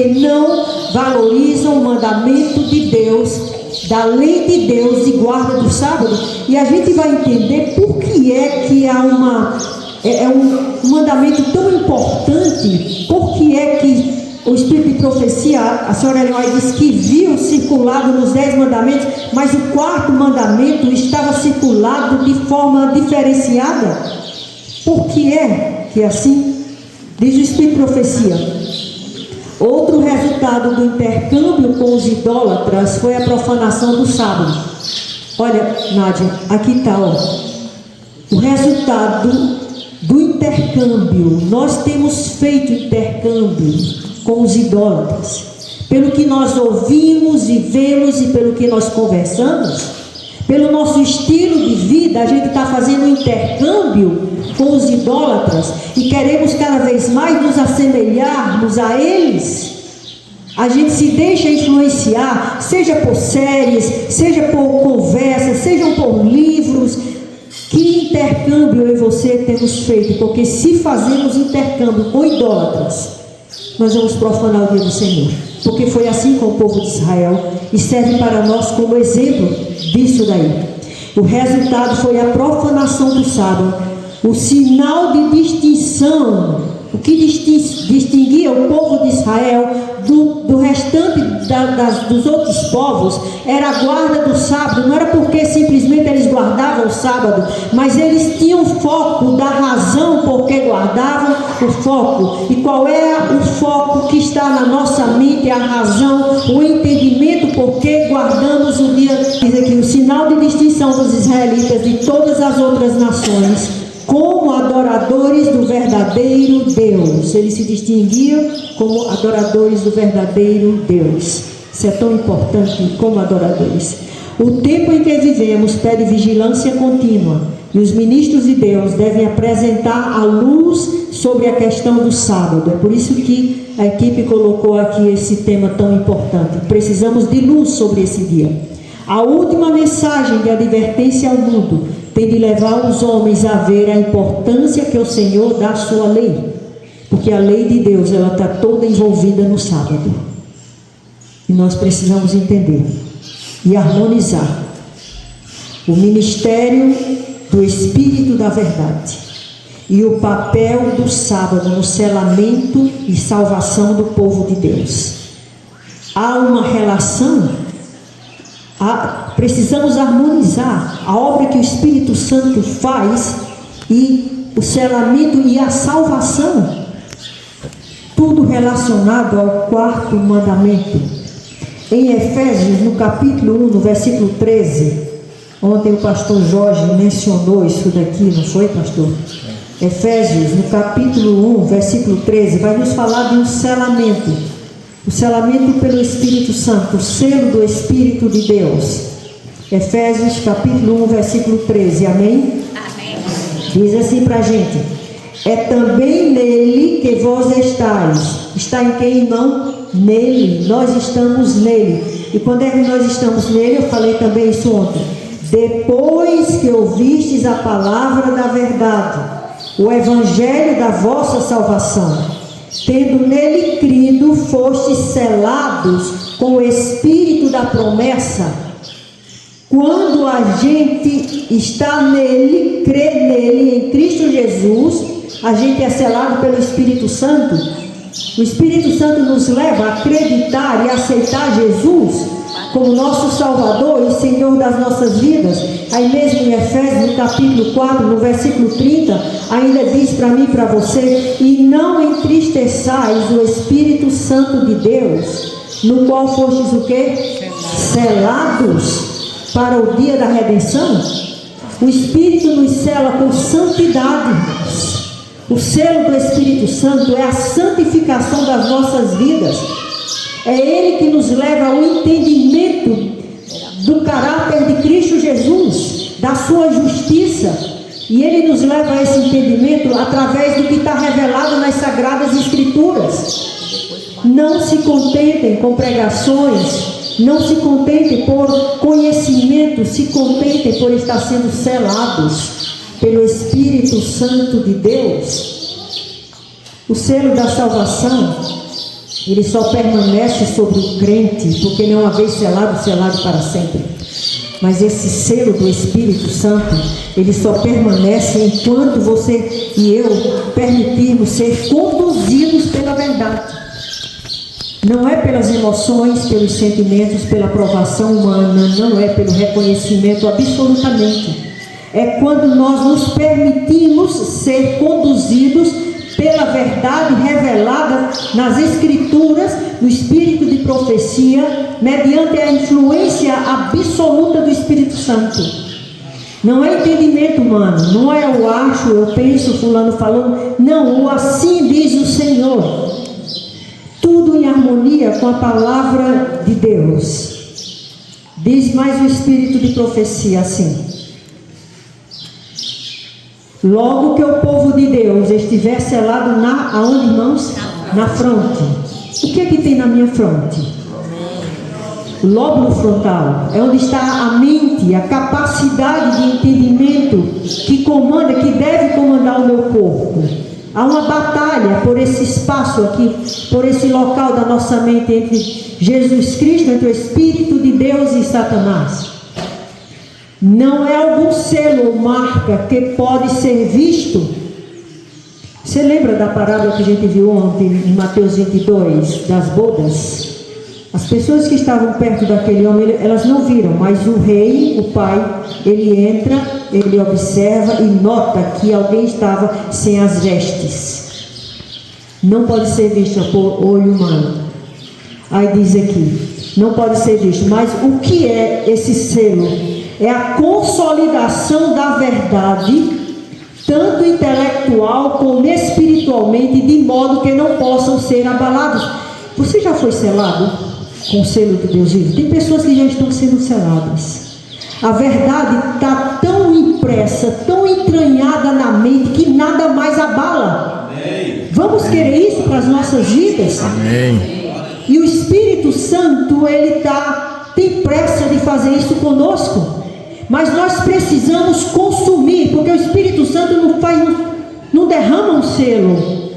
porque não valorizam o mandamento de Deus, da lei de Deus de guarda do sábado. E a gente vai entender por que é que há um mandamento tão importante, por que é que o Espírito de Profecia, a senhora Leói diz que viu circulado nos 10 mandamentos, mas o 4º mandamento estava circulado de forma diferenciada. Por que é assim? Diz o Espírito de Profecia: outro resultado do intercâmbio com os idólatras foi a profanação do sábado. Olha, Nádia, aqui está, o resultado do intercâmbio. Nós temos feito intercâmbio com os idólatras. Pelo que nós ouvimos e vemos e pelo que nós conversamos, pelo nosso estilo de vida, a gente está fazendo um intercâmbio com os idólatras e queremos cada vez mais nos assemelharmos a eles. A gente se deixa influenciar, seja por séries, seja por conversas, sejam por livros. Que intercâmbio eu e você temos feito? Porque se fazemos intercâmbio com idólatras, nós vamos profanar o dia do Senhor. Porque foi assim com o povo de Israel e serve para nós como exemplo disso daí. O resultado foi a profanação do sábado. O sinal de distinção, o que distinguia o povo de Israel do restante dos outros povos, era a guarda do sábado. Não era porque simplesmente eles guardavam o sábado, mas eles tinham foco da razão por que guardavam o foco. E qual é o foco que está na nossa mente, a razão, o entendimento por que guardamos o dia? Diz aqui: o sinal de distinção dos israelitas de todas as outras nações como adoradores do verdadeiro Deus. Eles se distinguiam como adoradores do verdadeiro Deus. Isso é tão importante, como adoradores. O tempo em que vivemos pede vigilância contínua, e os ministros de Deus devem apresentar a luz sobre a questão do sábado. É por isso que a equipe colocou aqui esse tema tão importante. Precisamos de luz sobre esse dia. A última mensagem de advertência ao mundo tem de levar os homens a ver a importância que o Senhor dá à sua lei, porque a lei de Deus, ela está toda envolvida no sábado, e nós precisamos entender e harmonizar o ministério do Espírito da Verdade e o papel do sábado no selamento e salvação do povo de Deus. Há uma relação. Precisamos harmonizar a obra que o Espírito Santo faz e o selamento e a salvação, tudo relacionado ao 4º mandamento. Em Efésios, no capítulo 1, no versículo 13, ontem o pastor Jorge mencionou isso daqui, não foi, pastor? Efésios, no capítulo 1, versículo 13, vai nos falar de um selamento. O selamento pelo Espírito Santo, o selo do Espírito de Deus. Efésios capítulo 1, versículo 13, amém? Amém. Diz assim para a gente: é também nele que vós estáis. Está em quem, irmão? Nele, nós estamos nele. E quando é que nós estamos nele? Eu falei também isso ontem. Depois que ouvistes a palavra da verdade, o evangelho da vossa salvação, tendo nele crido, fostes selados com o Espírito da promessa. Quando a gente está nele, crê nele, em Cristo Jesus, a gente é selado pelo Espírito Santo. O Espírito Santo nos leva a acreditar e aceitar Jesus como nosso Salvador e Senhor das nossas vidas. Aí mesmo em Efésios, no capítulo 4, no versículo 30, ainda diz para mim e para você: e não entristeçais o Espírito Santo de Deus, no qual fostes o quê? Selados para o dia da redenção. O Espírito nos sela com santidade, irmãos. O selo do Espírito Santo é a santificação das nossas vidas. É Ele que nos leva ao entendimento do caráter de Cristo Jesus, da sua justiça. E Ele nos leva a esse entendimento através do que está revelado nas Sagradas Escrituras. Não se contentem com pregações, não se contentem por conhecimento, se contentem por estar sendo selados pelo Espírito Santo de Deus. O selo da salvação ele só permanece sobre o crente, porque não uma vez selado, selado para sempre. Mas esse selo do Espírito Santo, ele só permanece enquanto você e eu permitirmos ser conduzidos pela verdade. Não é pelas emoções, pelos sentimentos, pela aprovação humana, não é pelo reconhecimento, absolutamente. É quando nós nos permitimos ser conduzidos pela verdade revelada nas Escrituras, no espírito de profecia, mediante a influência absoluta do Espírito Santo. Não é entendimento humano, não é eu acho, eu penso, fulano falando. Não, o assim diz o Senhor. Tudo em harmonia com a palavra de Deus. Diz mais o espírito de profecia assim: logo que o povo de Deus estiver selado aonde, irmãos? Na fronte. O que é que tem na minha fronte? O lóbulo frontal. É onde está a mente, a capacidade de entendimento que comanda, que deve comandar o meu corpo. Há uma batalha por esse espaço aqui, por esse local da nossa mente entre Jesus Cristo, entre o Espírito de Deus e Satanás. Não é algum selo ou marca que pode ser visto. Você lembra da parábola que a gente viu ontem em Mateus 22, das bodas? As pessoas que estavam perto daquele homem, elas não viram, mas o rei, o pai, ele entra, ele observa e nota que alguém estava sem as vestes. Não pode ser visto por olho humano. Aí diz aqui, não pode ser visto. Mas o que é esse selo? É a consolidação da verdade, tanto intelectual como espiritualmente, de modo que não possam ser abalados. Você já foi selado com o selo de Deus vivo? Tem pessoas que já estão sendo seladas. A verdade está tão impressa, tão entranhada na mente, que nada mais abala. Amém. Vamos querer isso para as nossas vidas? Amém. E o Espírito Santo, ele tem pressa de fazer isso conosco. Mas nós precisamos consumir, porque o Espírito Santo não derrama um selo.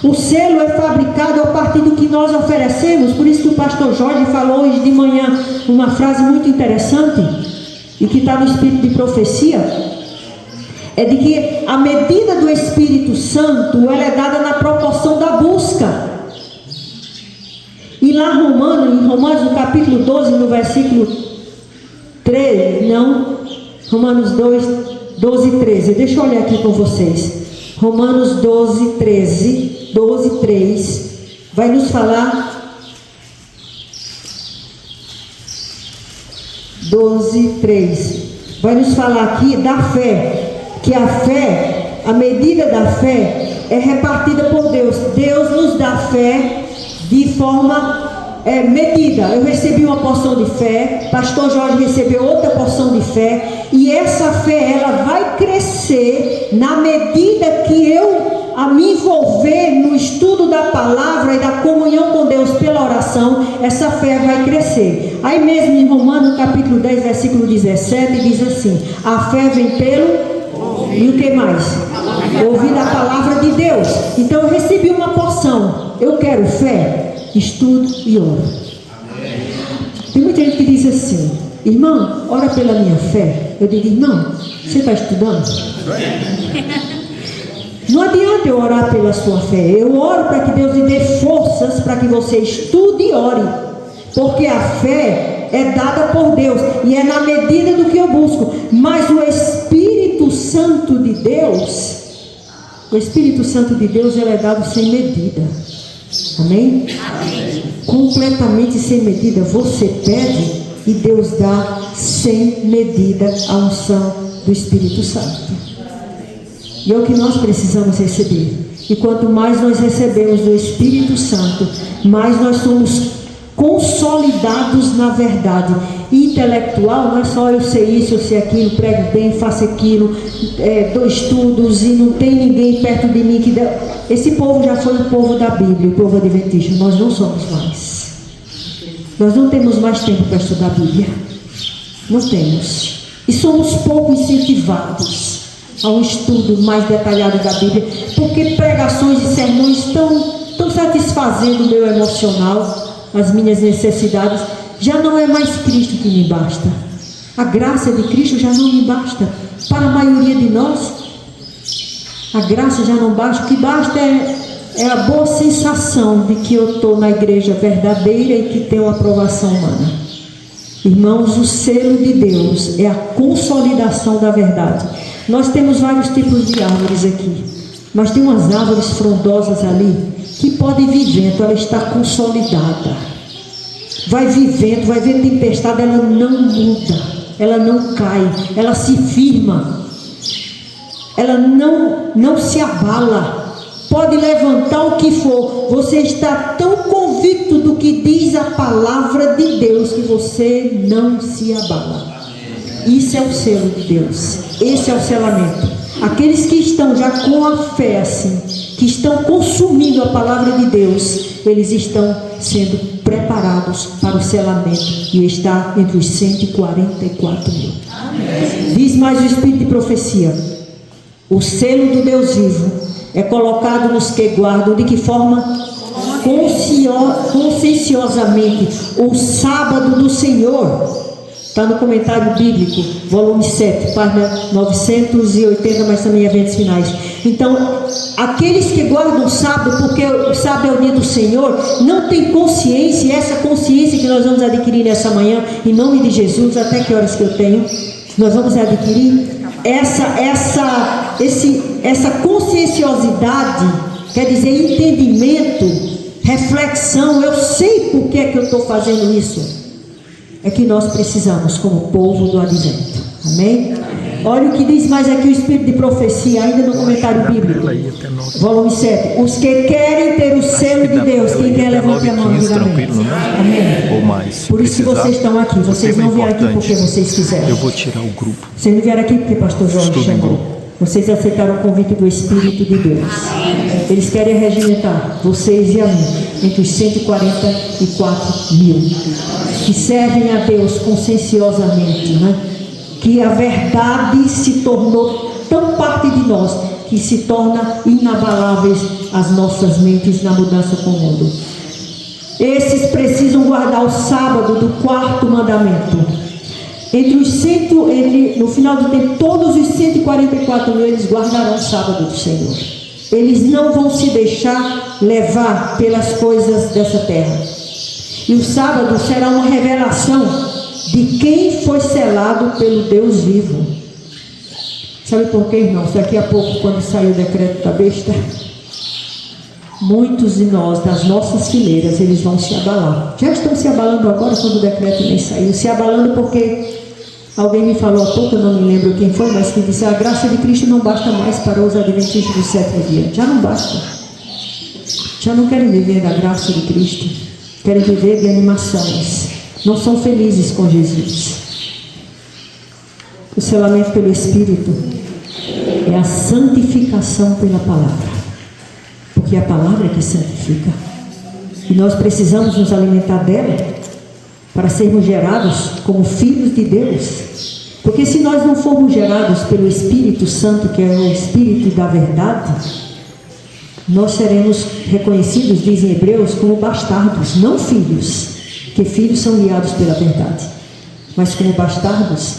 O selo é fabricado a partir do que nós oferecemos. Por isso que o pastor Jorge falou hoje de manhã uma frase muito interessante, e que está no espírito de profecia, é de que a medida do Espírito Santo, ela é dada na proporção da busca. E lá em Romanos no capítulo 12, no versículo 13, Romanos 12 e 13, deixa eu olhar aqui com vocês. Romanos 12, 3, vai nos falar, 12, 3, vai nos falar aqui da fé, que a fé, a medida da fé é repartida por Deus. Deus nos dá fé de forma medida. Eu recebi uma porção de fé, pastor Jorge recebeu outra porção de fé, e essa fé, ela vai crescer na medida que eu me envolver no estudo da palavra e da comunhão com Deus pela oração. Essa fé vai crescer. Aí mesmo em Romanos capítulo 10, versículo 17, diz assim: a fé vem pelo e o que mais? Ouvir a palavra de Deus. Então eu recebi uma porção, eu quero fé, estudo e oro. Tem muita gente que diz assim: irmão, ora pela minha fé. Eu digo: irmão, você está estudando? Não adianta eu orar pela sua fé. Eu oro para que Deus lhe dê forças para que você estude e ore, porque a fé é dada por Deus e é na medida do que eu busco. Mas o Espírito Santo de Deus, ele é dado sem medida. Amém? Amém. Completamente sem medida. Você pede e Deus dá sem medida a unção do Espírito Santo. E é o que nós precisamos receber. E quanto mais nós recebemos do Espírito Santo, mais nós somos consolidados na verdade. Intelectual não é só eu sei isso, eu sei aquilo, prego bem, faço aquilo, dou estudos e não tem ninguém perto de mim que dá. Esse povo já foi o povo da Bíblia, o povo adventista. Nós não somos mais. Nós não temos mais tempo para estudar a Bíblia. Não temos. E somos pouco incentivados a um estudo mais detalhado da Bíblia, porque pregações e sermões tão estão satisfazendo o meu emocional, as minhas necessidades. Já não é mais Cristo que me basta. A graça de Cristo já não me basta. Para a maioria de nós, a graça já não basta. O que basta é a boa sensação de que eu estou na igreja verdadeira e que tenho aprovação humana. Irmãos, o selo de Deus é a consolidação da verdade. Nós temos vários tipos de árvores aqui, mas tem umas árvores frondosas ali que podem vir vento, ela está consolidada. Vai vir vento, vai vir tempestade, ela não muda, ela não cai, ela se firma, ela não se abala. Pode levantar o que for, você está tão convicto do que diz a palavra de Deus que você não se abala. Isso é o selo de Deus, esse é o selamento. Aqueles que estão já com a fé assim, que estão consumindo a palavra de Deus, eles estão sendo preparados para o selamento e está entre os 144 mil. Diz mais o Espírito de profecia: o selo do Deus vivo é colocado nos que guardam, de que forma? Conscienciosamente o sábado do Senhor. Está no comentário bíblico, volume 7, página 980, mas também eventos finais. Então, aqueles que guardam o sábado, porque o sábado é o dia do Senhor, não tem consciência, e essa consciência que nós vamos adquirir nessa manhã, em nome de Jesus, até que horas que eu tenho, nós vamos adquirir essa conscienciosidade, quer dizer, entendimento, reflexão. Eu sei por que é que eu estou fazendo isso. É que nós precisamos como povo do advento. Amém? Olha o que diz mais aqui o Espírito de profecia, ainda no comentário bíblico, volume 7. Os que querem ter o selo de Deus, quem quer levante a mão e diga amém. Amém. Por isso que vocês estão aqui, vocês não vieram aqui porque vocês quiseram. Eu vou tirar o grupo. Vocês não vieram aqui porque o pastor Jorge chamou. Vocês aceitaram o convite do Espírito de Deus. Eles querem regimentar vocês e a mim entre os 144 mil que servem a Deus conscienciosamente, né? Que a verdade se tornou tão parte de nós que se torna inabaláveis as nossas mentes na mudança com o mundo. Esses precisam guardar o sábado do quarto mandamento. No final do tempo, todos os 144 mil, eles guardarão o sábado do Senhor. Eles não vão se deixar levar pelas coisas dessa terra. E o sábado será uma revelação de quem foi selado pelo Deus vivo. Sabe por quê, irmãos? Daqui a pouco, quando sair o decreto da besta, muitos de nós, das nossas fileiras, eles vão se abalar. Já estão se abalando agora, quando o decreto nem saiu. Se abalando porque alguém me falou há pouco, eu não me lembro quem foi, mas que disse: a graça de Cristo não basta mais para os adventistas do sétimo dia. Já não basta. Já não querem viver da graça de Cristo. Querem viver de animações. Não são felizes com Jesus. O selamento pelo Espírito é a santificação pela palavra. Porque é a palavra que santifica. E nós precisamos nos alimentar dela para sermos gerados como filhos de Deus. Porque se nós não formos gerados pelo Espírito Santo, que é o Espírito da verdade, nós seremos reconhecidos, dizem Hebreus, como bastardos, não filhos, porque filhos são guiados pela verdade, mas como bastardos.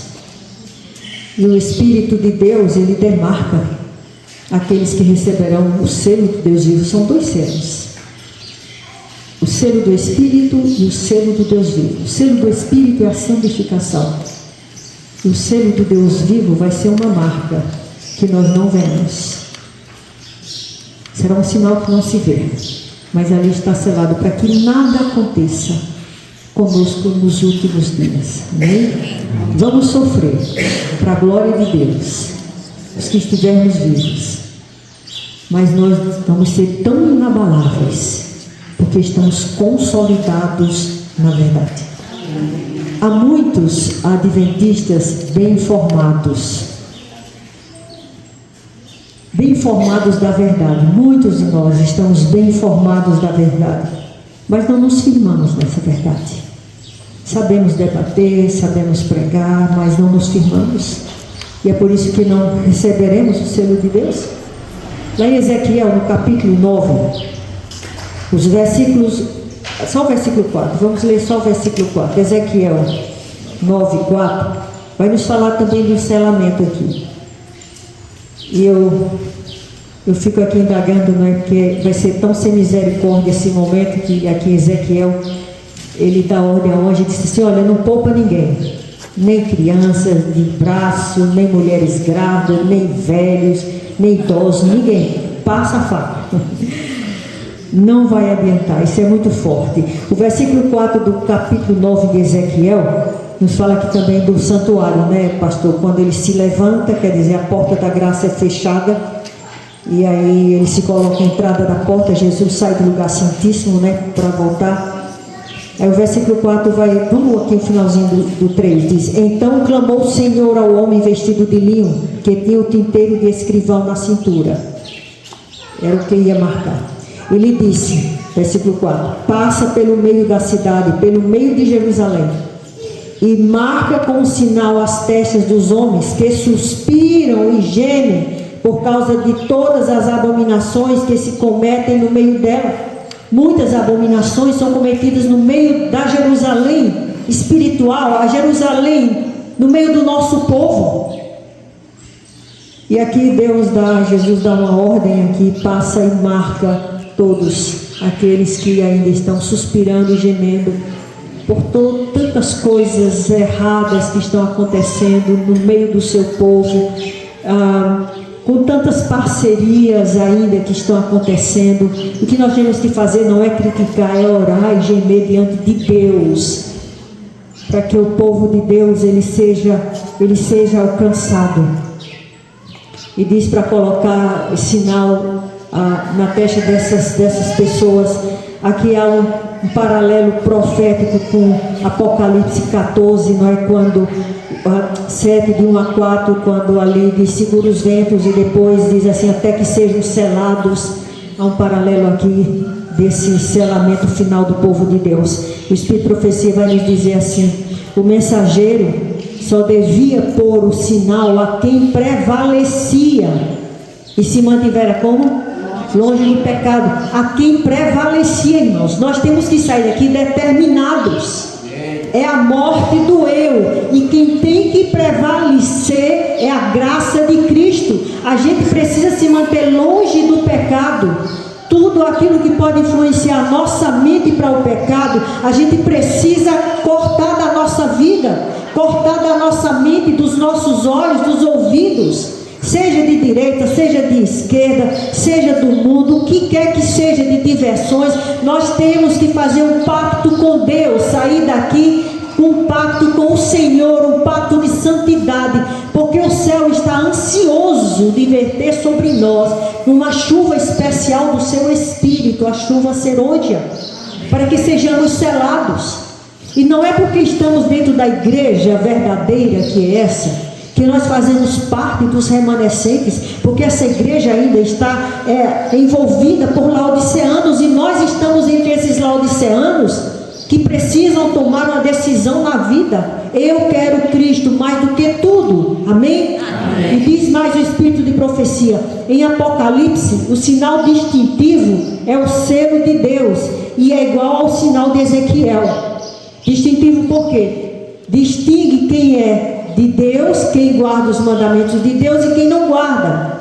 E o Espírito de Deus, ele demarca aqueles que receberão o selo de Deus vivo. São dois selos: o selo do Espírito e o selo do Deus vivo. O selo do Espírito é a santificação. E o selo do Deus vivo vai ser uma marca que nós não vemos. Será um sinal que não se vê, mas ali está selado para que nada aconteça conosco nos últimos dias. Amém? Vamos sofrer para a glória de Deus, os que estivermos vivos, mas nós vamos ser tão inabaláveis porque estamos consolidados na verdade. Há muitos adventistas bem informados da verdade. Muitos de nós estamos bem informados da verdade, mas não nos firmamos nessa verdade. Sabemos debater, sabemos pregar, mas não nos firmamos. E é por isso que não receberemos o selo de Deus. Lá em Ezequiel, no capítulo 9, Os versículos, só o versículo 4, vamos ler só o versículo 4, Ezequiel 9:4, vai nos falar também do selamento aqui. E eu fico aqui indagando, não é? Porque vai ser tão sem misericórdia esse momento que aqui Ezequiel, ele dá ordem ao anjo e disse assim: olha, não poupa ninguém, nem crianças de braço, nem mulheres grávidas, nem velhos, nem idosos, ninguém, passa a faca. Não vai adiantar, isso é muito forte. O versículo 4 do capítulo 9 de Ezequiel nos fala aqui também do santuário, né, pastor? Quando ele se levanta, quer dizer, a porta da graça é fechada, e aí ele se coloca à entrada da porta, Jesus sai do lugar santíssimo, né, para voltar. Aí o versículo 4 vai, vamos aqui no finalzinho do 3, diz: então clamou o Senhor ao homem vestido de linho, que tinha o tinteiro de escrivão na cintura. Era o que ia marcar. Ele disse, versículo 4: passa pelo meio da cidade, pelo meio de Jerusalém, e marca com um sinal as testas dos homens que suspiram e gemem por causa de todas as abominações que se cometem no meio dela. Muitas abominações são cometidas no meio da Jerusalém espiritual, a Jerusalém no meio do nosso povo. E aqui Jesus dá uma ordem aqui, passa e marca todos aqueles que ainda estão suspirando e gemendo por tantas coisas erradas que estão acontecendo no meio do seu povo, com tantas parcerias ainda que estão acontecendo. O que nós temos que fazer não é criticar, é orar e gemer diante de Deus, para que o povo de Deus ele seja alcançado. E diz para colocar sinal na testa dessas pessoas. Aqui há um paralelo profético com Apocalipse 14, não é? Quando 7, de 1 a 4, quando ali diz: segura os ventos, e depois diz assim: até que sejam selados. Há um paralelo aqui desse selamento final do povo de Deus. O Espírito de Profecia vai nos dizer assim: o mensageiro só devia pôr o sinal a quem prevalecia e se mantivera como? Longe do pecado. A quem prevalecia, irmãos. Nós temos que sair daqui determinados. É a morte do eu, e quem tem que prevalecer é a graça de Cristo. A gente precisa se manter longe do pecado. Tudo aquilo que pode influenciar a nossa mente para o pecado, a gente precisa cortar da nossa vida, cortar da nossa mente, dos nossos olhos, dos ouvidos, seja de direita, seja de esquerda, seja do mundo, o que quer que seja de diversões. Nós temos que fazer um pacto com Deus, sair daqui um pacto com o Senhor, um pacto de santidade, porque o céu está ansioso de verter sobre nós uma chuva especial do seu Espírito, a chuva serôdia, para que sejamos selados. E não é porque estamos dentro da igreja verdadeira, que é essa, que nós fazemos parte dos remanescentes, porque essa igreja ainda está envolvida por laodiceanos, e nós estamos entre esses laodiceanos que precisam tomar uma decisão na vida. Eu quero Cristo mais do que tudo. Amém? Amém. E diz mais o Espírito de Profecia em Apocalipse: o sinal distintivo é o selo de Deus, e é igual ao sinal de Ezequiel. Distintivo por quê? Distingue quem é de Deus, quem guarda os mandamentos de Deus e quem não guarda.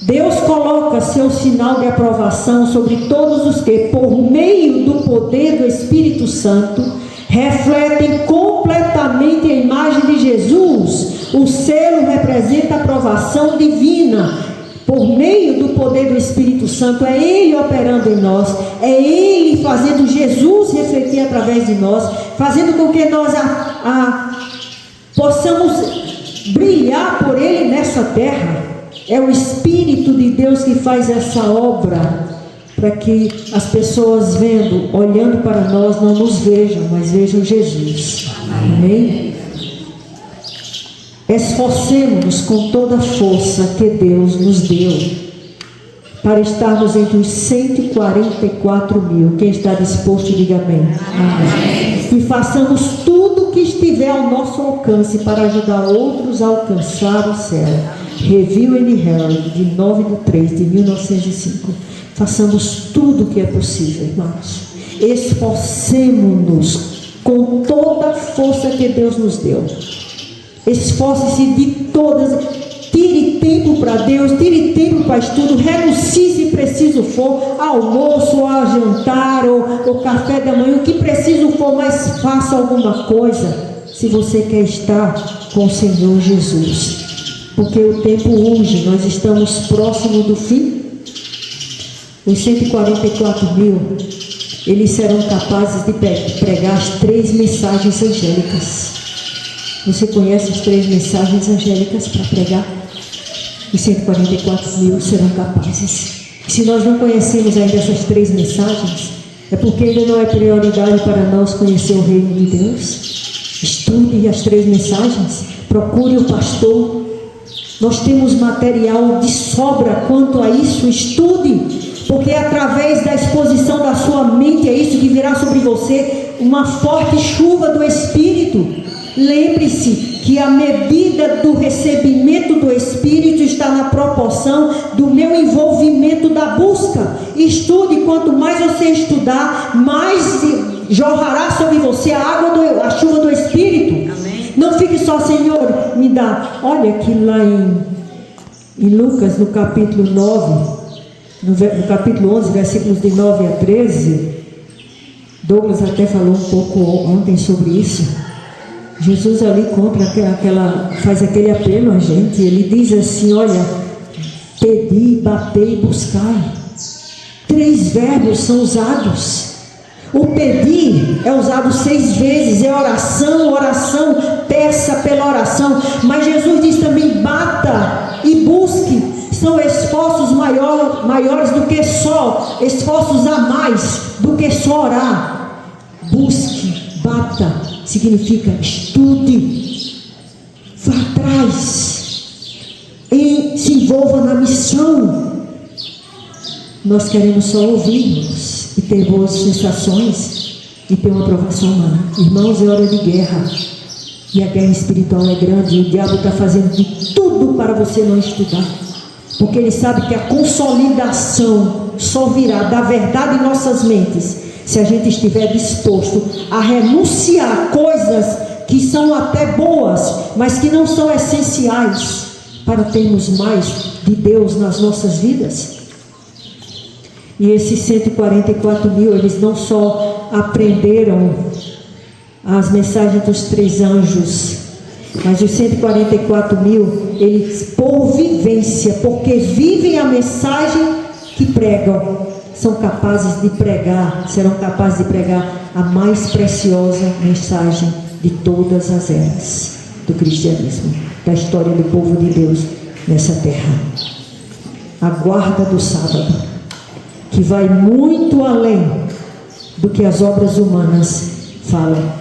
Deus coloca seu sinal de aprovação sobre todos os que, por meio do poder do Espírito Santo, refletem completamente a imagem de Jesus. O selo representa a aprovação divina. Por meio do poder do Espírito Santo, é Ele operando em nós, é Ele fazendo Jesus refletir através de nós, fazendo com que nós possamos brilhar por Ele nessa terra. É o Espírito de Deus que faz essa obra, para que as pessoas vendo, olhando para nós, não nos vejam, mas vejam Jesus. Amém? Esforcemos-nos com toda a força que Deus nos deu, para estarmos entre os 144 mil. Quem está disposto, diga amém. Amém. E façamos tudo o que estiver ao nosso alcance para ajudar outros a alcançar o céu. Review and Herald, de 9/3/1905. Façamos tudo o que é possível, irmãos. Esforcemos-nos com toda a força que Deus nos deu. Esforce-se de todas. Tire tempo para Deus, tire tempo para estudo, renuncie se preciso for, almoço, a jantar, ou café da manhã, o que preciso for, mas faça alguma coisa, se você quer estar com o Senhor Jesus, porque o tempo urge, nós estamos próximos do fim. Os 144.000, eles serão capazes de pregar as 3 mensagens angélicas. Você conhece as 3 mensagens angélicas para pregar? Os 144.000 serão capazes. Se nós não conhecemos ainda essas 3 mensagens, é porque ainda não é prioridade para nós conhecer o reino de Deus. Estude as 3 mensagens, procure o pastor. Nós temos material de sobra quanto a isso. Estude, porque é através da exposição da sua mente, é isso que virá sobre você, uma forte chuva do Espírito. Lembre-se que a medida do recebimento do Espírito está na proporção do meu envolvimento da busca. Estude, quanto mais você estudar, mais jorrará sobre você a chuva do Espírito. Amém. Não fique só, Senhor, me dá. Olha aqui lá em Lucas, no capítulo 9, no capítulo 11, versículos de 9 a 13. Douglas até falou um pouco ontem sobre isso. Jesus ali faz aquele apelo a gente. Ele diz assim: olha, pedi, batei, buscai. 3 verbos são usados. O pedir é usado 6 vezes, é oração, peça pela oração. Mas Jesus diz também: bata e busque. São esforços maiores do que só, esforços a mais do que só orar. Busque, bata, significa estude, vá atrás, se envolva na missão. Nós queremos só ouvirmos e ter boas sensações e ter uma aprovação humana. Irmãos, é hora de guerra, e a guerra espiritual é grande, e o diabo está fazendo de tudo para você não estudar, porque ele sabe que a consolidação só virá da verdade em nossas mentes se a gente estiver disposto a renunciar coisas que são até boas, mas que não são essenciais para termos mais de Deus nas nossas vidas. E esses 144.000, eles não só aprenderam as mensagens dos 3 anjos, mas os 144.000, eles, por vivência, porque vivem a mensagem que pregam, são capazes de pregar, serão capazes de pregar a mais preciosa mensagem de todas as eras do cristianismo, da história do povo de Deus nessa terra. A guarda do sábado, que vai muito além do que as obras humanas falam.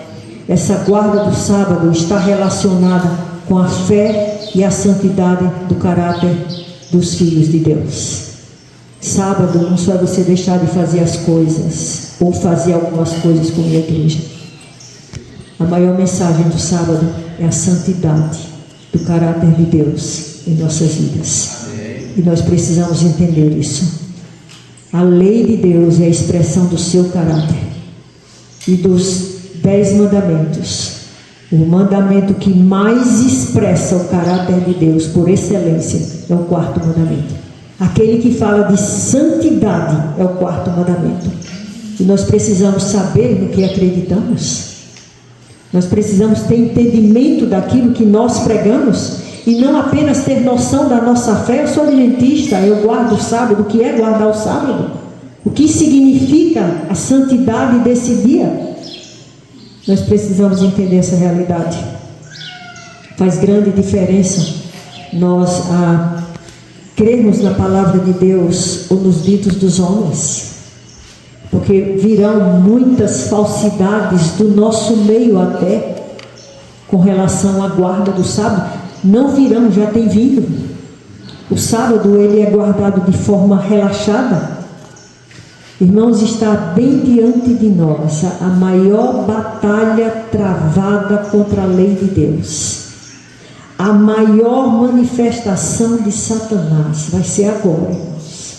Essa guarda do sábado está relacionada com a fé e a santidade do caráter dos filhos de Deus. Sábado não só é você deixar de fazer as coisas, ou fazer algumas coisas como a igreja. A maior mensagem do sábado é a santidade do caráter de Deus em nossas vidas. E nós precisamos entender isso. A lei de Deus é a expressão do seu caráter. E dos 10 mandamentos, o mandamento que mais expressa o caráter de Deus por excelência é o 4º mandamento. Aquele que fala de santidade é o 4º mandamento. E nós precisamos saber no que acreditamos. Nós precisamos ter entendimento daquilo que nós pregamos, e não apenas ter noção da nossa fé. Eu sou adventista, eu guardo o sábado. O que é guardar o sábado? O que significa a santidade desse dia? Nós precisamos entender essa realidade. Faz grande diferença nós crermos na palavra de Deus ou nos ditos dos homens, porque virão muitas falsidades do nosso meio até com relação à guarda do sábado. Não virão, já tem vindo. O sábado ele é guardado de forma relaxada. Irmãos, está bem diante de nós a maior batalha travada contra a lei de Deus. A maior manifestação de Satanás vai ser agora, irmãos.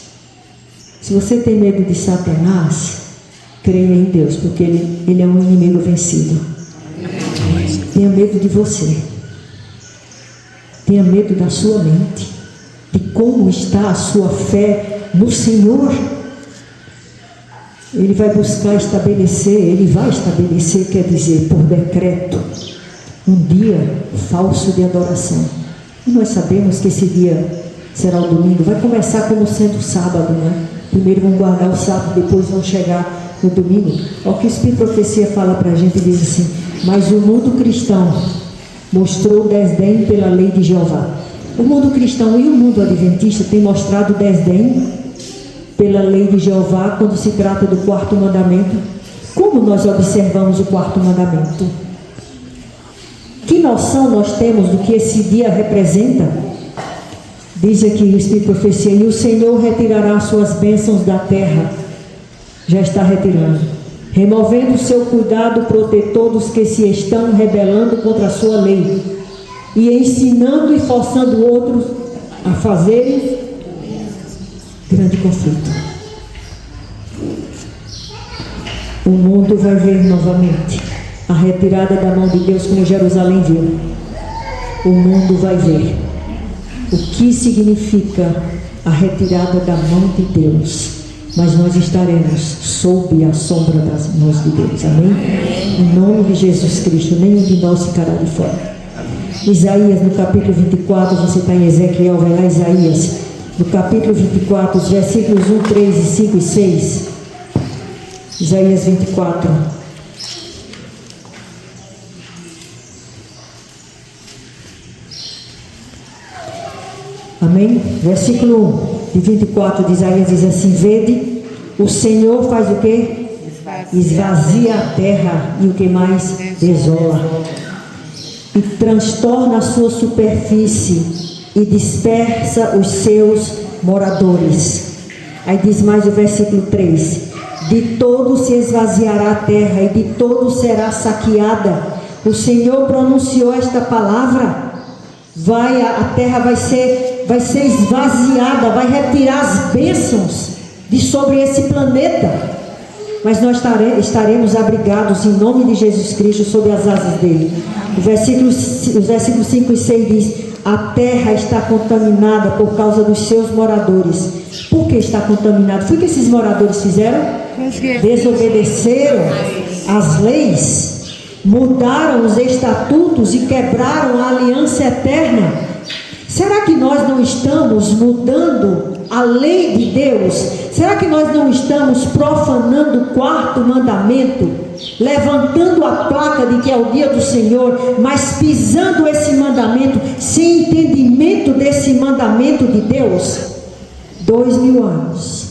Se você tem medo de Satanás, creia em Deus, porque ele é um inimigo vencido. Tenha medo de você. Tenha medo da sua mente, de como está a sua fé no Senhor. Ele vai buscar estabelecer, ele vai estabelecer, quer dizer, por decreto, um dia falso de adoração. E nós sabemos que esse dia será o domingo. Vai começar como sendo sábado, né? Primeiro vão guardar o sábado, depois vão chegar no domingo. Olha o que o Espírito de Profecia fala para a gente, diz assim: mas o mundo cristão mostrou desdém pela lei de Jeová. O mundo cristão e o mundo adventista tem mostrado desdém pela lei de Jeová quando se trata do quarto mandamento. Como nós observamos o quarto mandamento? Que noção nós temos do que esse dia representa? Diz aqui o Espírito de Profecia: e o Senhor retirará suas bênçãos da terra. Já está retirando, removendo o seu cuidado protetor dos que se estão rebelando contra a sua lei, e ensinando e forçando outros a fazerem grande conflito. O mundo vai ver novamente a retirada da mão de Deus, como Jerusalém viu. O mundo vai ver o que significa a retirada da mão de Deus. Mas nós estaremos sob a sombra das mãos de Deus. Amém? Em nome de Jesus Cristo, nenhum de nós ficará de fora. Isaías, no capítulo 24, você está em Ezequiel, vai lá, Isaías, no capítulo 24, os versículos 1, 3, 5 e 6. Isaías 24. Amém? Versículo 1 de 24 de Isaías diz assim: vede, o Senhor faz o quê? Esvazia a terra, e o que mais? Desola. E transtorna a sua superfície, e dispersa os seus moradores. Aí diz mais o versículo 3: de todo se esvaziará a terra, e de todo será saqueada. O Senhor pronunciou esta palavra. A terra vai ser esvaziada, vai retirar as bênçãos de sobre esse planeta, mas nós estaremos abrigados em nome de Jesus Cristo sob as asas dele. Os versículos 5 e 6 diz: a terra está contaminada por causa dos seus moradores. Por que está contaminada? Foi o que esses moradores fizeram? Desobedeceram as leis, mudaram os estatutos e quebraram a aliança eterna. Será que nós não estamos mudando a lei de Deus? Será que nós não estamos profanando o quarto mandamento, levantando a placa de que é o dia do Senhor, mas pisando esse mandamento, sem entendimento desse mandamento de Deus? 2000 anos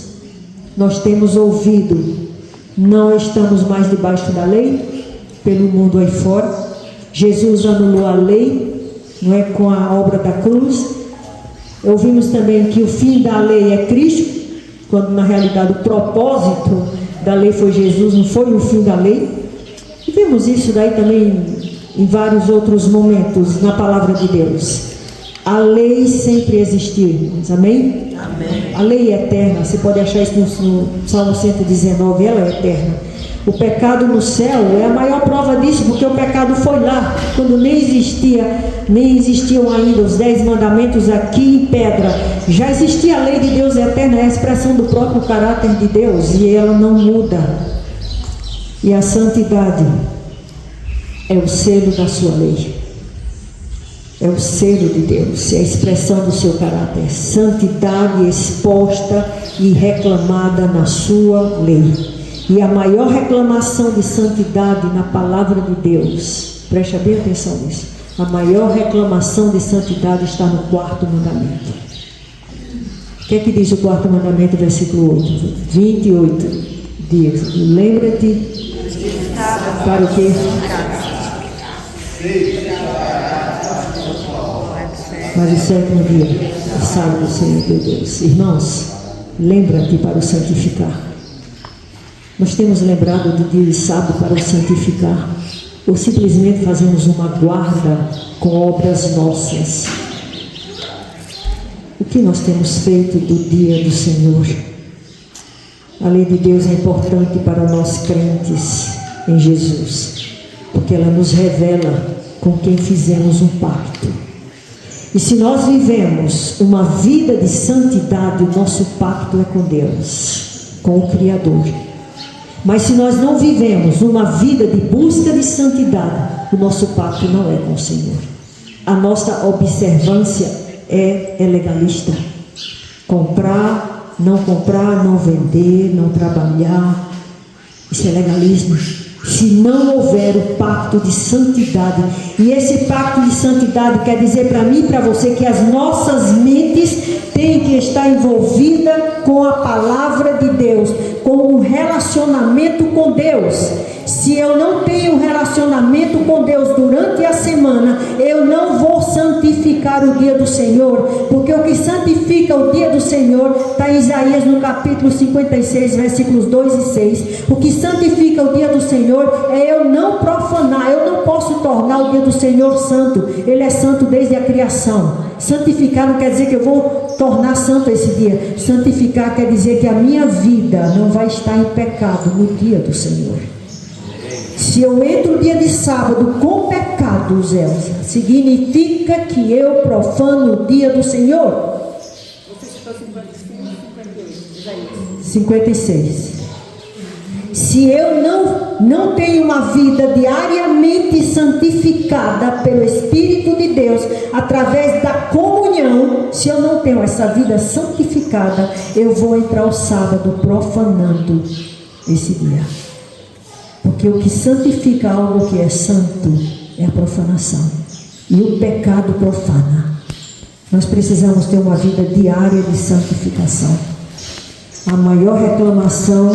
nós temos ouvido: não estamos mais debaixo da lei, pelo mundo aí fora. Jesus anulou a lei, não é, com a obra da cruz. Ouvimos também que o fim da lei é Cristo, quando na realidade o propósito da lei foi Jesus, não foi o fim da lei. E vemos isso daí também em vários outros momentos na palavra de Deus. A lei sempre existiu, irmãos. Amém? Amém. A lei é eterna. Você pode achar isso no Salmo 119, ela é eterna. O pecado no céu é a maior prova disso, porque o pecado foi lá, quando nem existiam ainda os 10 mandamentos aqui em pedra. Já existia a lei de Deus eterna, é a expressão do próprio caráter de Deus, e ela não muda. E a santidade é o selo da sua lei, é o selo de Deus, é a expressão do seu caráter. Santidade exposta e reclamada na sua lei. E a maior reclamação de santidade na palavra de Deus, preste bem atenção nisso, a maior reclamação de santidade está no quarto mandamento. O que é que diz o quarto mandamento, versículo 28? Diz: lembra-te para o quê? Mas o sétimo dia, o sábado do Senhor teu Deus. Irmãos, lembra-te para o santificar. Nós temos lembrado do dia de sábado para o santificar, ou simplesmente fazemos uma guarda com obras nossas. O que nós temos feito do dia do Senhor? A lei de Deus é importante para nós crentes em Jesus, porque ela nos revela com quem fizemos um pacto. E se nós vivemos uma vida de santidade, o nosso pacto é com Deus, com o Criador. Mas se nós não vivemos uma vida de busca de santidade, o nosso pacto não é com o Senhor. A nossa observância é legalista. Comprar, não vender, não trabalhar. Isso é legalismo. Se não houver o pacto de santidade, e esse pacto de santidade quer dizer para mim e para você que as nossas mentes têm que estar envolvidas com a palavra de Deus, com um relacionamento com Deus. Se eu não tenho um relacionamento com Deus durante a semana, eu não vou santificar o dia do Senhor, porque o que santifica o dia do Senhor está em Isaías no capítulo 56, versículos 2 e 6. O que santifica o dia do Senhor é eu não profanar. Eu não posso tornar o dia do Senhor santo. Ele é santo desde a criação. Santificar não quer dizer que eu vou tornar santo esse dia. Santificar quer dizer que a minha vida não vai estar em pecado no dia do Senhor. Se eu entro no dia de sábado com pecados, Elza, significa que eu profano o dia do Senhor. 56. Se eu não tenho uma vida diariamente santificada pelo Espírito de Deus, através da comunhão, se eu não tenho essa vida santificada, eu vou entrar o sábado profanando esse dia. Porque o que santifica algo que é santo é a profanação. E o pecado profana. Nós precisamos ter uma vida diária de santificação. A maior reclamação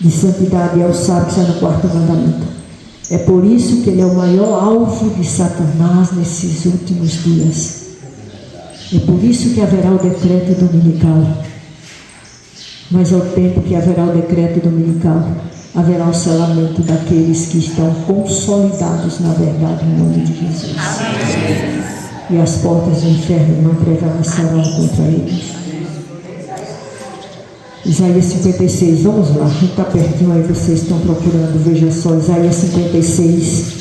de santidade é o sábado, que está no quarto mandamento. É por isso que ele é o maior alvo de Satanás nesses últimos dias. É por isso que haverá o decreto dominical. Mas ao tempo que haverá o decreto dominical, haverá o selamento daqueles que estão consolidados na verdade, em nome de Jesus. Amém. E as portas do inferno não prevalecerão contra eles. Isaías 56, vamos lá, quem está pertinho aí, vocês estão procurando, veja só, Isaías 56,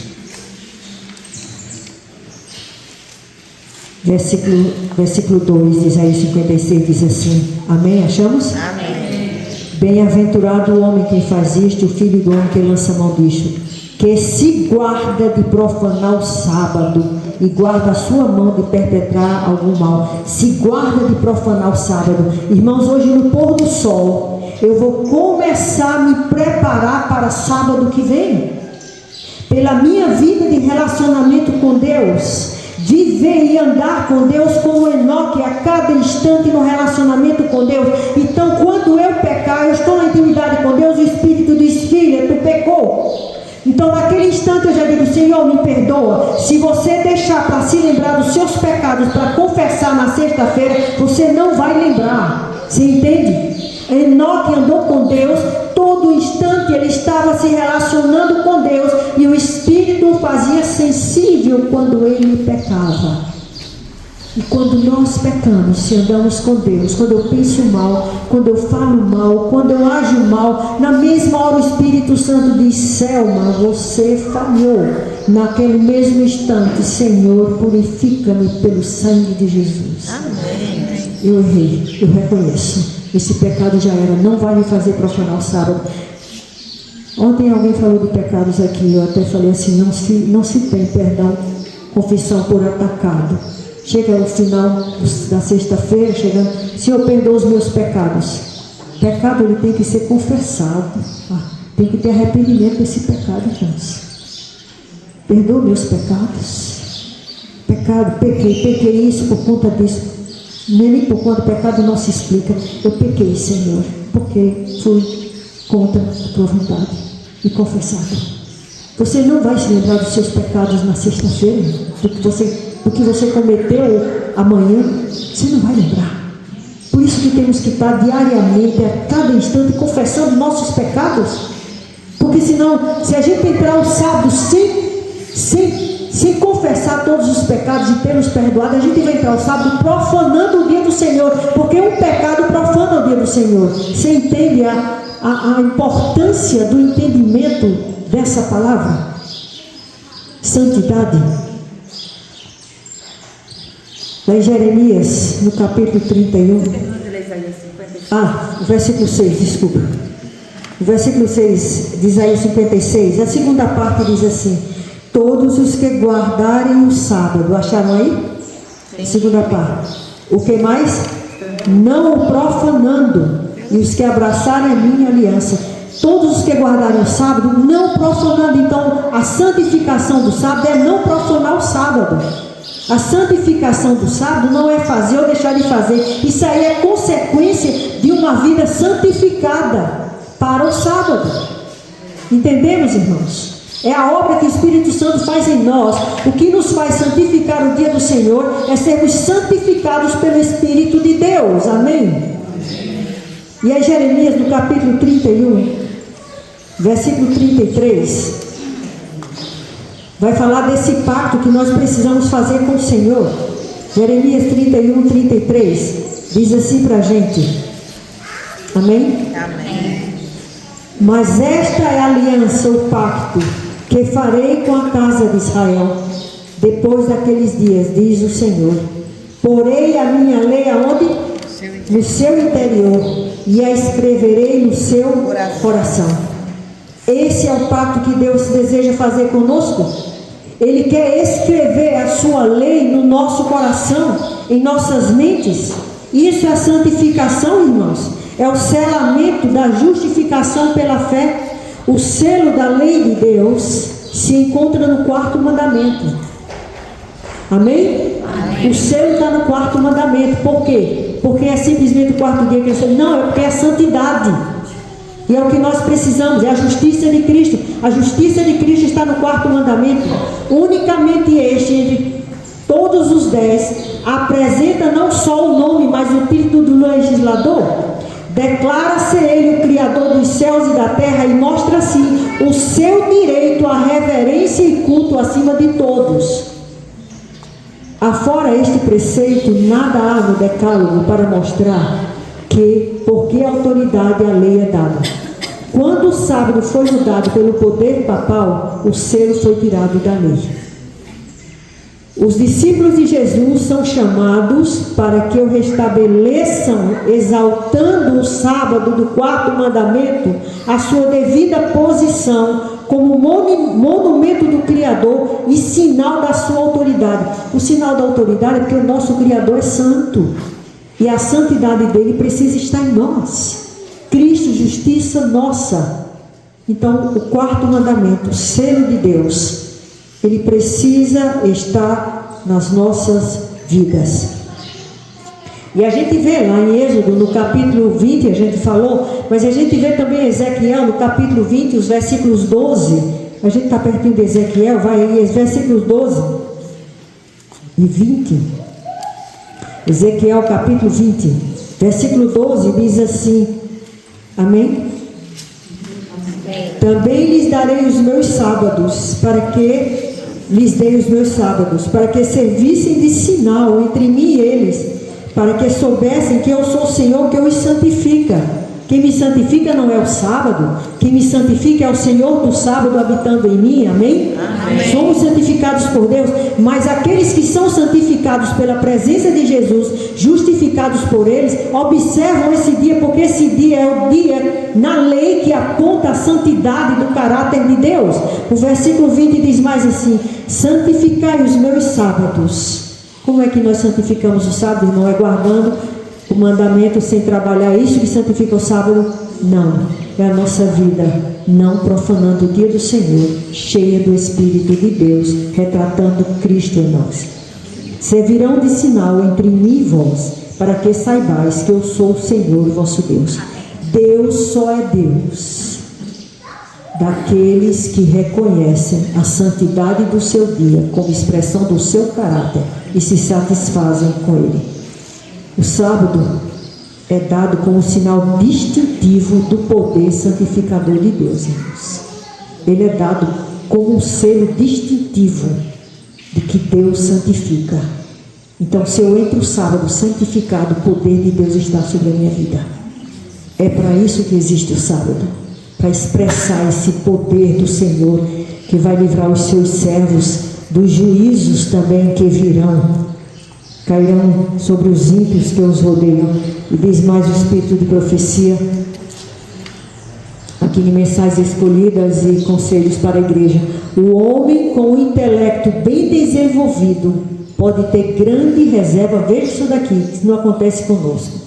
versículo 2 de Isaías 56 diz assim, amém, achamos? Amém. Bem-aventurado o homem que faz isto, o filho do homem que lança mão disto, que se guarda de profanar o sábado e guarda a sua mão de perpetrar algum mal. Se guarda de profanar o sábado. Irmãos, hoje no pôr do sol, eu vou começar a me preparar para sábado que vem. Pela minha vida de relacionamento com Deus, viver e andar com Deus como Enoque, a cada instante no relacionamento com Deus. Então, quando eu pecar, eu estou na intimidade com Deus, o Espírito diz, filha, tu pecou. Então, naquele instante eu já digo, Senhor, me perdoa. Se você deixar para se lembrar dos seus pecados, para confessar na sexta-feira, você não vai lembrar. Você entende? Enoque andou com Deus, todo instante ele estava se relacionando com Deus, e o Espírito o fazia sensível quando ele pecava. E quando nós pecamos, se andamos com Deus, quando eu penso mal, quando eu falo mal, quando eu ajo mal, na mesma hora o Espírito Santo diz, Selma, você falhou. Naquele mesmo instante, Senhor, purifica-me pelo sangue de Jesus. Amém. Eu errei, eu reconheço. Esse pecado já era, não vai me fazer profanar o sábado. Ontem alguém falou de pecados aqui, eu até falei assim, não se tem perdão, confissão por atacado. Chega ao final da sexta-feira, chegando, Senhor, perdoa os meus pecados. Pecado, ele tem que ser confessado. Tem que ter arrependimento desse pecado, irmãos. Perdoa meus pecados. Pecado, pequei isso por conta disso. Nem por conta do pecado não se explica. Eu pequei, Senhor, porque fui contra a tua vontade e confessado. Você não vai se lembrar dos seus pecados na sexta-feira, do que você cometeu amanhã, você não vai lembrar. Por isso que temos que estar diariamente, a cada instante, confessando nossos pecados. Porque senão, se a gente entrar o sábado sem sem confessar todos os pecados e tê-los perdoado, a gente vai entrar o sábado profanando o dia do Senhor, porque um pecado profana o dia do Senhor. Você entende a importância do entendimento dessa palavra? Santidade. Lá em Jeremias, no capítulo 31. O versículo 6, desculpa. O versículo 6 de Isaías 56, a segunda parte diz assim: todos os que guardarem o sábado, acharam aí? Sim. Segunda parte. O que mais? Não o profanando, e os que abraçarem a minha aliança. Todos os que guardarem o sábado, não profanando. Então, a santificação do sábado é não profanar o sábado. A santificação do sábado não é fazer ou deixar de fazer. Isso aí é consequência de uma vida santificada para o sábado. Entendemos, irmãos? É a obra que o Espírito Santo faz em nós. O que nos faz santificar o dia do Senhor é sermos santificados pelo Espírito de Deus. Amém? E aí Jeremias, no capítulo 31, versículo 33, vai falar desse pacto que nós precisamos fazer com o Senhor. Jeremias 31, 33 diz assim para a gente. Amém? Amém. Mas esta é a aliança, o pacto que farei com a casa de Israel depois daqueles dias, diz o Senhor. Porei a minha lei aonde? No seu interior, e a escreverei no seu coração. Esse é o pacto que Deus deseja fazer conosco. Ele quer escrever a sua lei no nosso coração, em nossas mentes. Isso é a santificação, irmãos. É o selamento da justificação pela fé. O selo da lei de Deus se encontra no quarto mandamento. Amém? Amém. O selo está no quarto mandamento. Por quê? Porque é simplesmente o quarto dia que ele fala. Não, é porque é santidade. E é o que nós precisamos, é a justiça de Cristo. A justiça de Cristo está no quarto mandamento. Unicamente este, entre todos os 10, apresenta não só o nome, mas o título do legislador. Declara-se ele o Criador dos céus e da terra, e mostra assim o seu direito à reverência e culto acima de todos. Afora este preceito, nada há no decálogo para mostrar por que autoridade a lei é dada. Quando o sábado foi mudado pelo poder papal, o selo foi tirado da lei. Os discípulos de Jesus são chamados para que o restabeleçam, exaltando o sábado do quarto mandamento, a sua devida posição como monumento do Criador e sinal da sua autoridade. O sinal da autoridade é porque o nosso Criador é santo. E a santidade dele precisa estar em nós. Cristo, justiça nossa. Então, o quarto mandamento, o selo de Deus, ele precisa estar nas nossas vidas. E a gente vê lá em Êxodo, no capítulo 20, a gente falou, mas a gente vê também em Ezequiel, no capítulo 20, os versículos 12. A gente está pertinho de Ezequiel, vai aí, versículos 12 e 20. Ezequiel capítulo 20, versículo 12 diz assim, amém? Também lhes darei os meus sábados, para que servissem de sinal entre mim e eles, para que soubessem que eu sou o Senhor que os santifica. Quem me santifica não é o sábado, quem me santifica é o Senhor do sábado habitando em mim, amém? Amém. Somos santificados por Deus, mas aqueles que são santificados pela presença de Jesus, justificados por eles, observam esse dia, porque esse dia é o dia na lei que aponta a santidade do caráter de Deus. O versículo 20 diz mais assim: santificai os meus sábados. Como é que nós santificamos o sábado, irmão? É guardando o mandamento sem trabalhar. Isso que santifica o sábado? Não, é a nossa vida não profanando o dia do Senhor, cheia do Espírito de Deus, retratando Cristo em nós. Servirão de sinal entre mim e vós, para que saibais que eu sou o Senhor vosso Deus. Deus só é Deus daqueles que reconhecem a santidade do seu dia como expressão do seu caráter e se satisfazem com ele. O sábado é dado como sinal distintivo do poder santificador de Deus, irmãos. Ele é dado como um selo distintivo de que Deus santifica. Então, se eu entro sábado santificado, o poder de Deus está sobre a minha vida. É para isso que existe o sábado, para expressar esse poder do Senhor, que vai livrar os seus servos dos juízos também que virão, cairão sobre os ímpios que os rodeiam. E diz mais o Espírito de profecia, aqui em mensagens escolhidas e conselhos para a igreja: o homem com o intelecto bem desenvolvido pode ter grande reserva, veja isso daqui, isso não acontece conosco,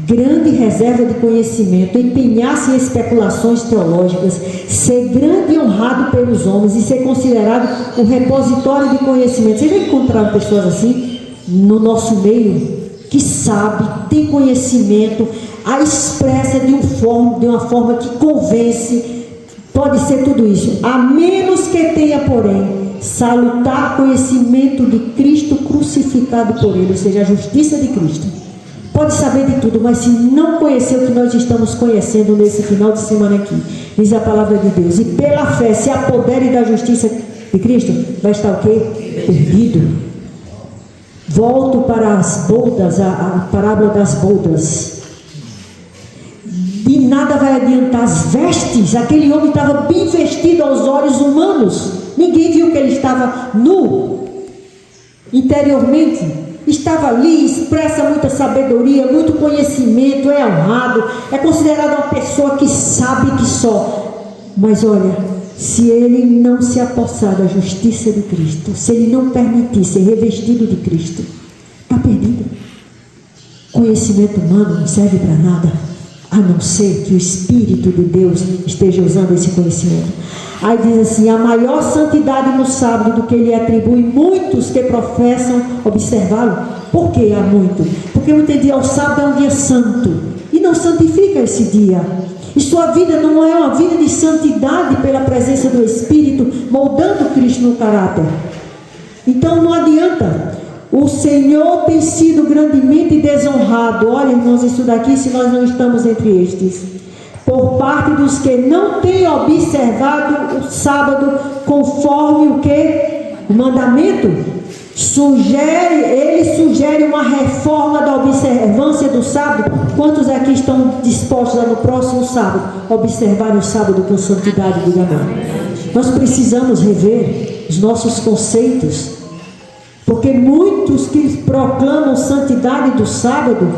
grande reserva de conhecimento, empenhar-se em especulações teológicas, ser grande e honrado pelos homens e ser considerado um repositório de conhecimento. Você já encontraram pessoas assim no nosso meio, que sabe, tem conhecimento, a expressa de uma forma que convence? Pode ser tudo isso, a menos que tenha, porém, salutar conhecimento de Cristo crucificado por ele, ou seja, a justiça de Cristo. Pode saber de tudo, mas se não conhecer o que nós estamos conhecendo nesse final de semana aqui, diz a palavra de Deus, e pela fé se apodere da justiça de Cristo, vai estar o quê? Perdido. Volto para as boldas, a parábola das boldas. De nada vai adiantar as vestes. Aquele homem estava bem vestido aos olhos humanos, ninguém viu que ele estava nu interiormente. Estava ali, expressa muita sabedoria, muito conhecimento, é honrado, é considerado uma pessoa que sabe que só. Mas olha, se ele não se apossar da justiça de Cristo, se ele não permitir ser revestido de Cristo, está perdido. Conhecimento humano não serve para nada, a não ser que o Espírito de Deus esteja usando esse conhecimento. Aí diz assim: a maior santidade no sábado do que ele atribui muitos que professam observá-lo. Por que há muito? Porque muitos dias o sábado é um dia santo e não santifica esse dia. E sua vida não é uma vida de santidade pela presença do Espírito, moldando Cristo no caráter. Então não adianta. O Senhor tem sido grandemente desonrado. Olha, irmãos, isso daqui, se nós não estamos entre estes, por parte dos que não têm observado o sábado conforme o que? O mandamento. Ele sugere uma reforma da observância do sábado. Quantos aqui estão dispostos a no próximo sábado observar o sábado com santidade? Diga amém. Nós precisamos rever os nossos conceitos, porque muitos que proclamam santidade do sábado,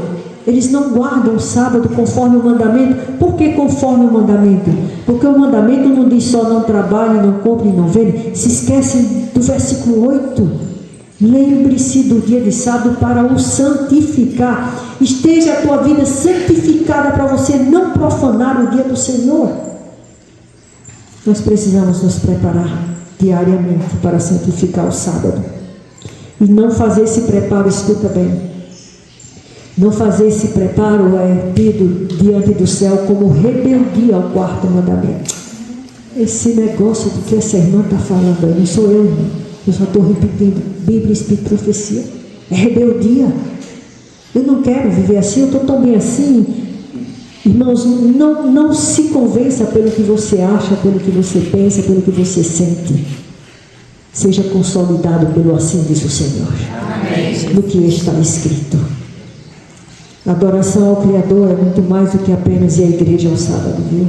eles não guardam o sábado conforme o mandamento. Por que conforme o mandamento? Porque o mandamento não diz só não trabalhe, não compre e não vende. Se esquecem do versículo 8. Lembre-se do dia de sábado para o santificar. Esteja a tua vida santificada para você não profanar o dia do Senhor. Nós precisamos nos preparar diariamente para santificar o sábado. E não fazer esse preparo, escuta bem, não fazer esse preparo é tido diante do céu como rebeldia ao quarto mandamento. Esse negócio do que essa irmã está falando aí, não sou eu, irmão. Eu só estou repetindo Bíblia, Espírito e profecia. É rebeldia. Eu não quero viver assim, eu estou tão bem assim. Irmãos, não se convença pelo que você acha, pelo que você pensa, pelo que você sente. Seja consolidado pelo assim diz o Senhor. Amém. No que está escrito. A adoração ao Criador é muito mais do que apenas ir à igreja ao sábado, viu?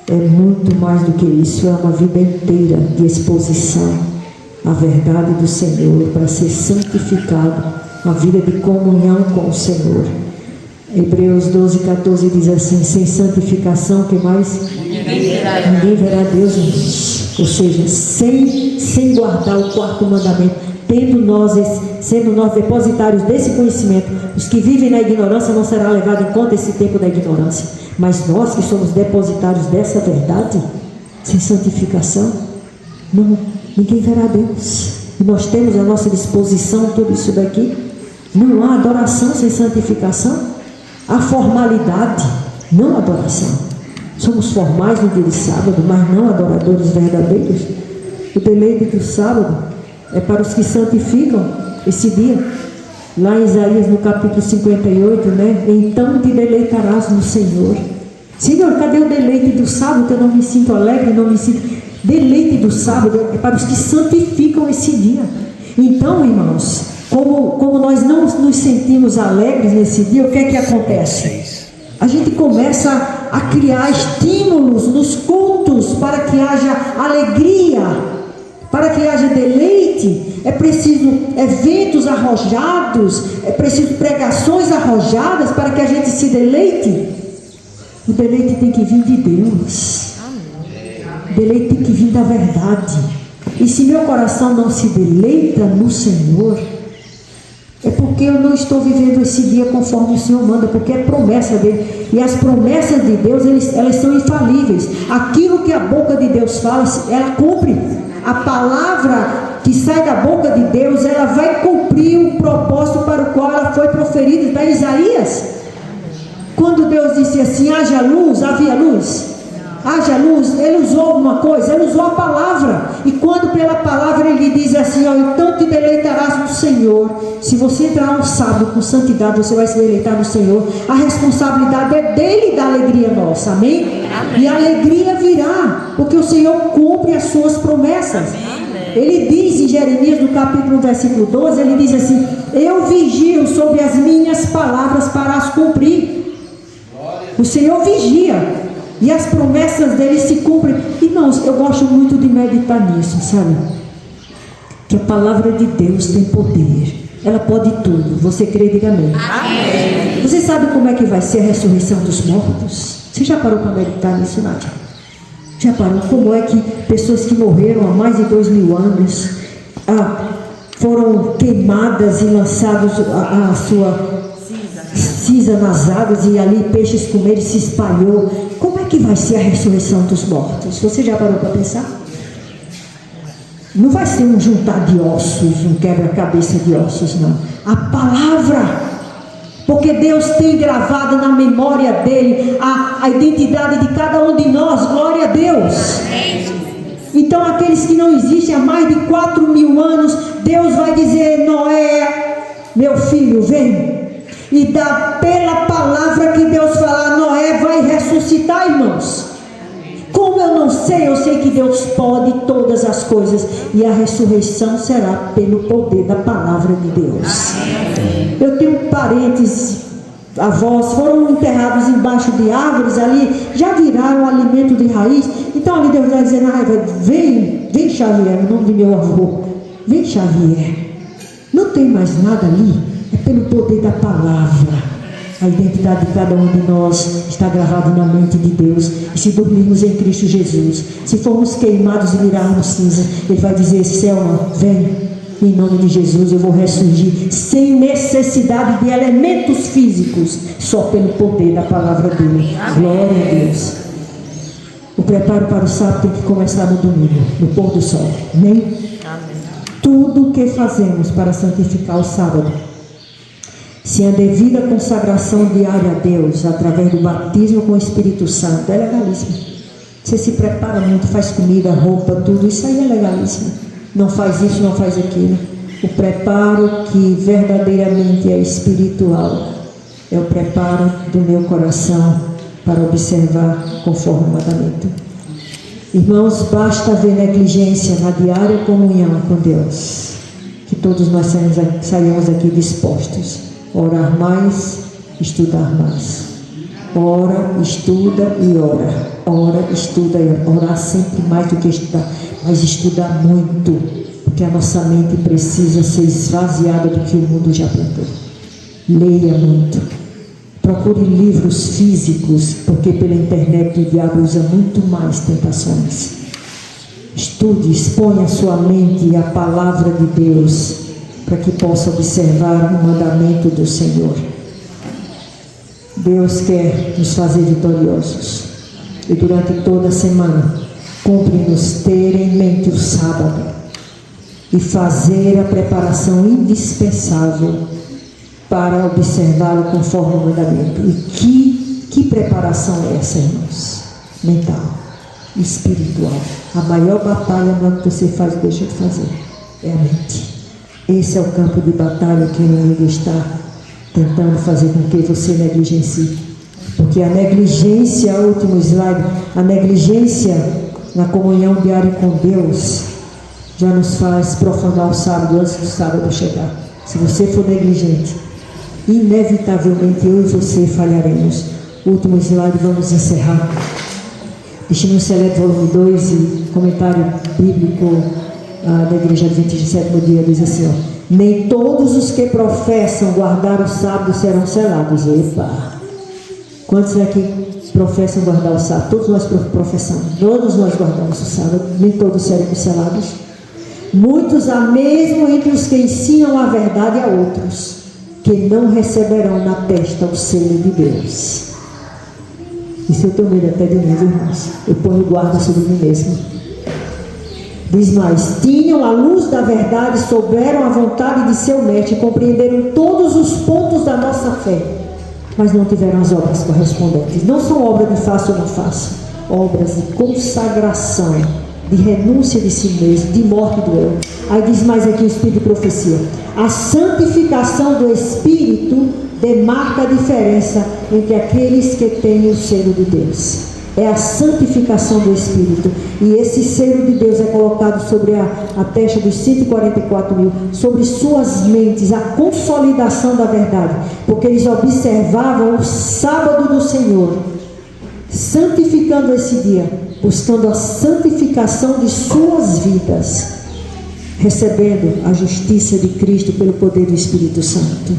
É muito mais do que isso. É uma vida inteira de exposição à verdade do Senhor para ser santificado. Uma vida de comunhão com o Senhor. Hebreus 12:14 diz assim: sem santificação, que mais? Ninguém verá Deus em nós. Ou seja, sem guardar o quarto mandamento, sendo nós depositários desse conhecimento. Os que vivem na ignorância não será levado em conta esse tempo da ignorância, mas nós que somos depositários dessa verdade, sem santificação, ninguém verá Deus. E nós temos à nossa disposição tudo isso daqui. Não há adoração sem santificação. Há formalidade, não adoração. Somos formais no dia de sábado, mas não adoradores verdadeiros. O deleite do sábado é para os que santificam esse dia. Lá em Isaías, no capítulo 58, né? Então te deleitarás no Senhor. Senhor, cadê o deleite do sábado? Eu não me sinto alegre, não me sinto... Deleite do sábado é para os que santificam esse dia. Então, irmãos, como nós não nos sentimos alegres nesse dia, o que é que acontece? A gente começa a criar estímulos nos cultos para que haja alegria, para que haja deleite. É preciso eventos arrojados, é preciso pregações arrojadas para que a gente se deleite. O deleite tem que vir de Deus. O deleite tem que vir da verdade. E se meu coração não se deleita no Senhor, é porque eu não estou vivendo esse dia conforme o Senhor manda, porque é promessa dele. E as promessas de Deus, elas são infalíveis. Aquilo que a boca de Deus fala, ela cumpre. A palavra que sai da boca de Deus, ela vai cumprir o propósito para o qual ela foi proferida. Está em Isaías. Quando Deus disse assim, haja luz, havia luz. Haja luz, ele usou uma coisa, ele usou a palavra. E quando pela palavra ele diz assim, ó, então te deleitarás no Senhor. Se você entrar no sábado com santidade, você vai se deleitar no Senhor. A responsabilidade é dele e da alegria nossa, amém? Amém. E a alegria virá, porque o Senhor cumpre as suas promessas. Amém. Ele diz em Jeremias, no capítulo 1, versículo 12, ele diz assim, eu vigio sobre as minhas palavras para as cumprir. O Senhor vigia. E as promessas dele se cumprem. Irmãos, eu gosto muito de meditar nisso, sabe? Que a palavra de Deus tem poder. Ela pode tudo. Você crê, diga amém. Amém. Você sabe como é que vai ser a ressurreição dos mortos? Você já parou para meditar nisso, Nádia? Já parou? Como é que pessoas que morreram há mais de 2000 anos foram queimadas e lançadas a sua cinza nas águas, e ali peixes comeram e se espalhou? Como é que vai ser a ressurreição dos mortos? Você já parou para pensar? Não vai ser um juntar de ossos, um quebra-cabeça de ossos, não. A palavra, porque Deus tem gravado na memória dele a identidade de cada um de nós. Glória a Deus. Então aqueles que não existem há mais de 4000 anos, Deus vai dizer, Noé, meu filho, vem. E pela palavra que Deus falar, Noé vai ressuscitar, irmãos. Como eu não sei, eu sei que Deus pode todas as coisas. E a ressurreição será pelo poder da palavra de Deus. Eu tenho parentes, avós, foram enterrados embaixo de árvores ali, já viraram alimento de raiz. Então ali Deus vai dizer, vem Xavier, o nome de meu avô, vem Xavier. Não tem mais nada ali. É pelo poder da palavra. A identidade de cada um de nós está gravada na mente de Deus. E se dormirmos em Cristo Jesus, se formos queimados e virarmos cinza, Ele vai dizer, Selma, vem, em nome de Jesus, eu vou ressurgir sem necessidade de elementos físicos, só pelo poder da palavra dele. Glória a Deus. O preparo para o sábado tem que começar no domingo, no pôr do sol. Amém? Tudo o que fazemos para santificar o sábado, se a devida consagração diária a Deus, através do batismo com o Espírito Santo, é legalismo. Você se prepara muito, faz comida, roupa, tudo, isso aí é legalismo. Não faz isso, não faz aquilo. O preparo que verdadeiramente é espiritual é o preparo do meu coração para observar conforme o mandamento. Irmãos, basta haver negligência na diária comunhão com Deus, que todos nós saímos aqui dispostos. Orar mais, estudar mais. Ora, estuda e ora. Ora, estuda e ora. Orar sempre mais do que estudar, mas estudar muito, porque a nossa mente precisa ser esvaziada do que o mundo já plantou. Leia muito. Procure livros físicos, porque pela internet o diabo usa muito mais tentações. Estude, exponha a sua mente à palavra de Deus, para que possa observar o mandamento do Senhor. Deus quer nos fazer vitoriosos. E durante toda a semana, cumpre-nos ter em mente o sábado e fazer a preparação indispensável para observá-lo conforme o mandamento. E que preparação é essa, irmãos? Mental, espiritual. A maior batalha não é o que você faz ou deixa de fazer, é a mente. Esse é o campo de batalha que o inimigo está tentando fazer com que você negligencie. Porque a negligência, último slide, a negligência na comunhão diária com Deus já nos faz profanar o sábado antes do sábado chegar. Se você for negligente, inevitavelmente eu e você falharemos. Último slide, vamos encerrar. Destino Seleto, volume 2, e comentário bíblico da Igreja Adventista do Sétimo Dia, diz assim, ó: nem todos os que professam guardar o sábado serão selados. Epa! Quantos aqui professam guardar o sábado? Todos nós professamos, todos nós guardamos o sábado, nem todos serão selados. Muitos há mesmo entre os que ensinam a verdade a outros, que não receberão na testa o selo de Deus. Isso eu tenho medo até de mim, irmãos. Eu ponho guarda sobre mim mesmo. Diz mais: tinham a luz da verdade, souberam a vontade de seu mestre, compreenderam todos os pontos da nossa fé, mas não tiveram as obras correspondentes. Não são obras de fácil ou não fácil, obras de consagração, de renúncia de si mesmo, de morte do eu. Aí diz mais aqui o Espírito de profecia: a santificação do Espírito demarca a diferença entre aqueles que têm o selo de Deus. É a santificação do Espírito. E esse selo de Deus é colocado sobre a testa dos 144 mil, sobre suas mentes, a consolidação da verdade, porque eles observavam o sábado do Senhor, santificando esse dia, buscando a santificação de suas vidas, recebendo a justiça de Cristo pelo poder do Espírito Santo.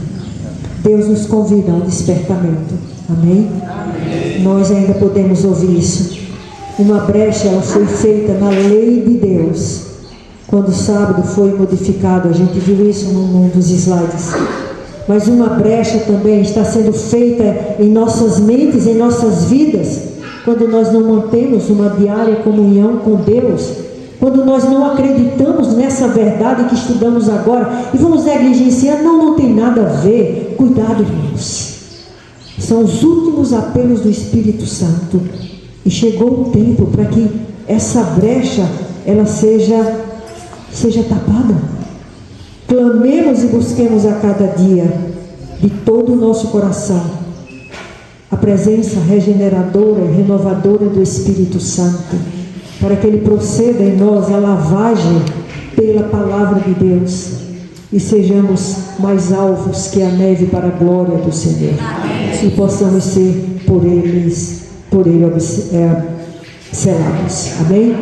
Deus nos convida a um despertamento. Amém? Amém. Nós ainda podemos ouvir isso. Uma brecha, ela foi feita na lei de Deus quando o sábado foi modificado. A gente viu isso num dos slides. Mas uma brecha também está sendo feita em nossas mentes, em nossas vidas, quando nós não mantemos uma diária comunhão com Deus, quando nós não acreditamos nessa verdade que estudamos agora e vamos negligenciar. Não tem nada a ver. Cuidado, irmãos. São os últimos apelos do Espírito Santo. E chegou o tempo para que essa brecha ela seja tapada. Clamemos e busquemos a cada dia, de todo o nosso coração, a presença regeneradora e renovadora do Espírito Santo, para que Ele proceda em nós a lavagem pela palavra de Deus e sejamos mais alvos que a neve para a glória do Senhor. Amém. E possamos ser por Ele selados. Amém?